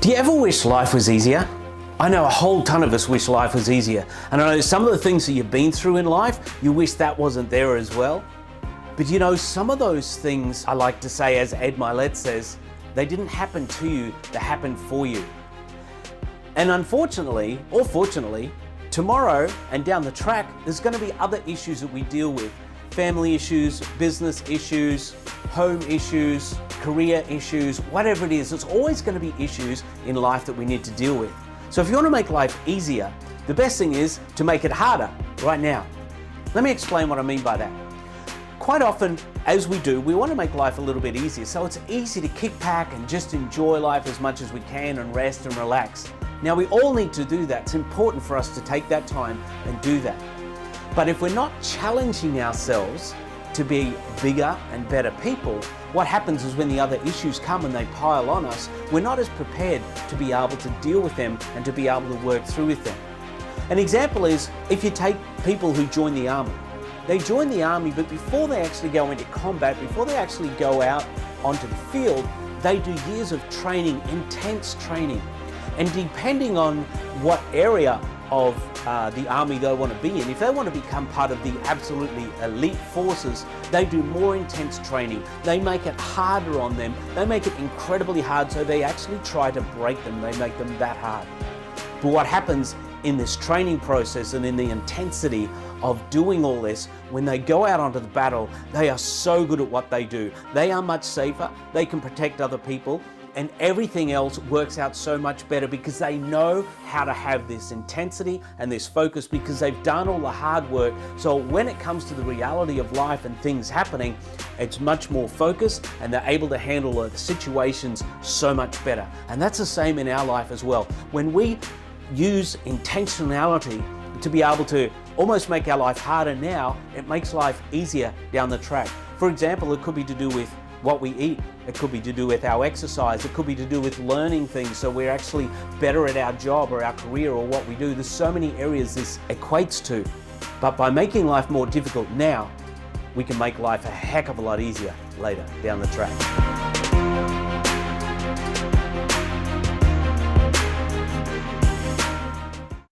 Do you ever wish life was easier? I know a whole ton of us wish life was easier. And I know some of the things that you've been through in life, you wish that wasn't there as well. But you know, some of those things, I like to say, as Ed Milet says, they didn't happen to you, they happened for you. And unfortunately, or fortunately, tomorrow and down the track, there's going to be other issues that we deal with. Family issues, business issues, home issues, career issues, whatever it is, there's always going to be issues in life that we need to deal with. So if you want to make life easier, the best thing is to make it harder right now. Let me explain what I mean by that. Quite often, as we do, we want to make life a little bit easier. So it's easy to kick back and just enjoy life as much as we can and rest and relax. Now we all need to do that. It's important for us to take that time and do that. But if we're not challenging ourselves to be bigger and better people, what happens is when the other issues come and they pile on us, we're not as prepared to be able to deal with them and to be able to work through with them. An example is if you take people who join the army. They join the army, but before they actually go into combat, before they actually go out onto the field, they do years of training, intense training. And depending on what area of the army they want to be in, if they want to become part of the absolutely elite forces, they do more intense training. They make it harder on them. They make it incredibly hard, so they actually try to break them. They make them that hard. But what happens in this training process and in the intensity of doing all this, when they go out onto the battle, they are so good at what they do. They are much safer. They can protect other people. And everything else works out so much better because they know how to have this intensity and this focus because they've done all the hard work. So when it comes to the reality of life and things happening, it's much more focused and they're able to handle the situations so much better. And that's the same in our life as well. When we use intentionality to be able to almost make our life harder now, it makes life easier down the track. For example, it could be to do with what we eat. It could be to do with our exercise. It could be to do with learning things so we're actually better at our job or our career or what we do. There's so many areas this equates to. But by making life more difficult now, we can make life a heck of a lot easier later down the track.